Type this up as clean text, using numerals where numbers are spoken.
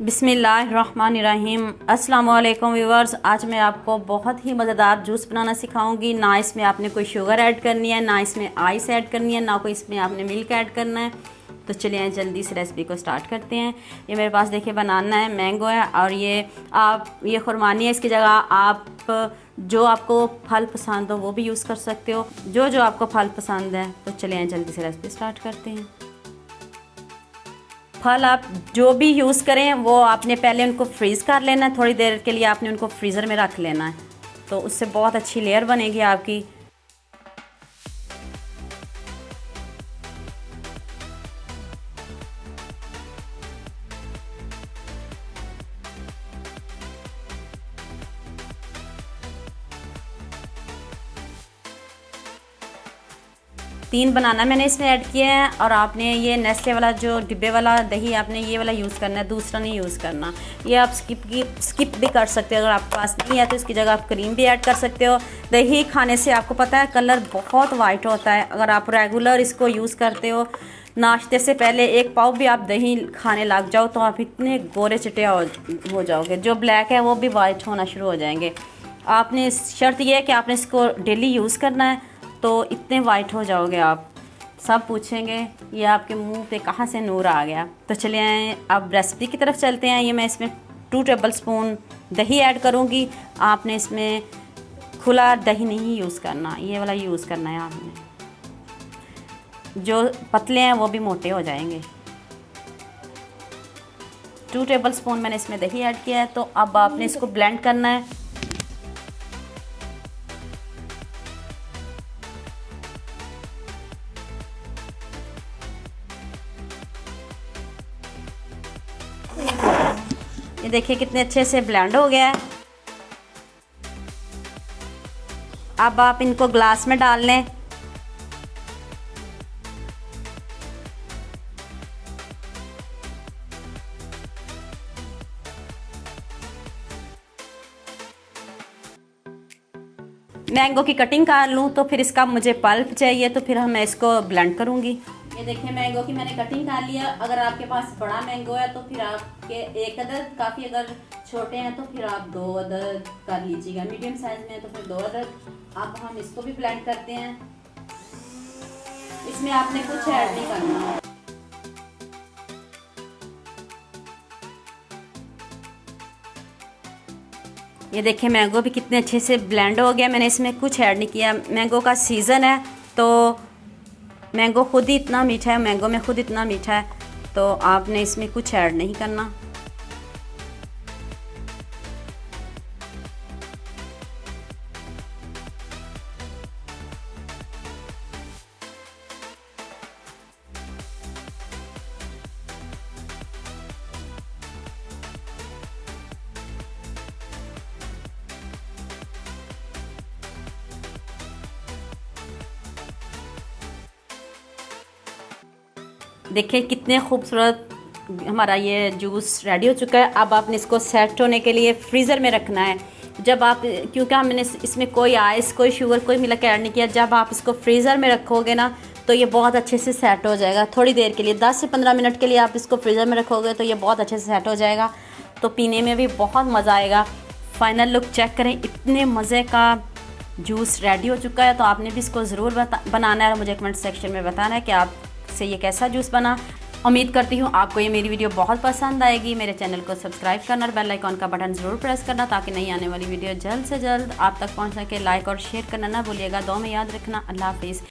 बिस्मिल्लाहिर्रहमानिर्रहीम। अस्सलाम वालेकुम व्यूअर्स। आज मैं आपको बहुत ही मज़ेदार जूस बनाना सिखाऊंगी। ना इसमें आपने कोई शुगर ऐड करनी है, ना इसमें आइस ऐड करनी है, ना कोई इसमें आपने मिल्क ऐड करना है। तो चलिए जल्दी से रेसिपी को स्टार्ट करते हैं। ये मेरे पास देखिए बनाना है, मैंगो है और ये खुरमानी है। इसकी जगह आप जो आपको फल पसंद हो वो भी यूज़ कर सकते हो, जो जो आपको फल पसंद है। तो चलिए जल्दी से रेसिपी स्टार्ट करते हैं। फल आप जो भी यूज़ करें वो आपने पहले उनको फ्रीज़ कर लेना है। थोड़ी देर के लिए आपने उनको फ्रीज़र में रख लेना है, तो उससे बहुत अच्छी लेयर बनेगी आपकी। तीन बनाना मैंने इसमें ऐड किया है और आपने ये नेस्ले वाला जो डिब्बे वाला दही आपने ये वाला यूज़ करना है, दूसरा नहीं यूज़ करना। ये आप स्किप भी कर सकते हो। अगर आपके पास नहीं है तो इसकी जगह आप क्रीम भी ऐड कर सकते हो। दही खाने से आपको पता है कलर बहुत वाइट होता है। अगर आप रेगुलर इसको यूज़ करते हो, नाश्ते से पहले एक पाव भी आप दही खाने लग जाओ तो आप इतने गोरे चिटे हो जाओगे। जो ब्लैक है वो भी वाइट होना शुरू हो जाएंगे। आपने शर्त यह है कि आपने इसको डेली यूज़ करना है, तो इतने वाइट हो जाओगे आप। सब पूछेंगे ये आपके मुंह पे कहाँ से नूर आ गया। तो चलिए अब रेसिपी की तरफ चलते हैं। ये मैं इसमें 2 टेबल स्पून दही ऐड करूँगी। आपने इसमें खुला दही नहीं यूज़ करना, ये वाला यूज़ करना है आपने। जो पतले हैं वो भी मोटे हो जाएंगे। 2 टेबल स्पून मैंने इसमें दही ऐड किया है। तो अब आपने इसको ब्लेंड करना है। ये देखिए कितने अच्छे से ब्लेंड हो गया है। अब आप इनको ग्लास में डाल लें। मैंगो की कटिंग कर लूँ तो फिर इसका मुझे पल्प चाहिए, तो फिर मैं इसको ब्लेंड करूँगी। ये देखिए मैंगो की मैंने कटिंग कर लिया। अगर आपके पास बड़ा मैंगो है तो फिर आपके 1 अदद काफ़ी, अगर छोटे हैं तो फिर आप 2 अदद कर लीजिएगा। मीडियम साइज में है तो फिर 2 अदद। अब हम इसको भी ब्लेंड करते हैं। इसमें आपने कुछ ऐड नहीं करना। ये देखिए मैंगो भी कितने अच्छे से ब्लेंड हो गया। मैंने इसमें कुछ ऐड नहीं किया। मैंगो का सीज़न है तो मैंगो खुद ही इतना मीठा है, मैंगो में खुद इतना मीठा है, तो आपने इसमें कुछ ऐड नहीं करना। देखिए कितने खूबसूरत हमारा ये जूस रेडी हो चुका है। अब आपने इसको सेट होने के लिए फ्रीज़र में रखना है। जब आप, क्योंकि हमने इसमें कोई आइस, कोई शुगर, कोई मिल्क ऐड नहीं किया, जब आप इसको फ्रीज़र में रखोगे ना तो ये बहुत अच्छे से सेट हो जाएगा। थोड़ी देर के लिए 10 से 15 मिनट के लिए आप इसको फ्रीज़र में रखोगे तो ये बहुत अच्छे से सेट हो जाएगा। तो पीने में भी बहुत मज़ा आएगा। फाइनल लुक चेक करें, इतने मज़े का जूस रेडी हो चुका है। तो आपने भी इसको ज़रूर बनाना है और मुझे कमेंट सेक्शन में बताना है कि आपसे ये कैसा जूस बना। उम्मीद करती हूँ आपको ये मेरी वीडियो बहुत पसंद आएगी। मेरे चैनल को सब्सक्राइब करना और बेल आइकॉन का बटन ज़रूर प्रेस करना ताकि नई आने वाली वीडियो जल्द से जल्द आप तक पहुँच सके। लाइक और शेयर करना ना भूलिएगा। दुआ में याद रखना। अल्लाह हाफिज़।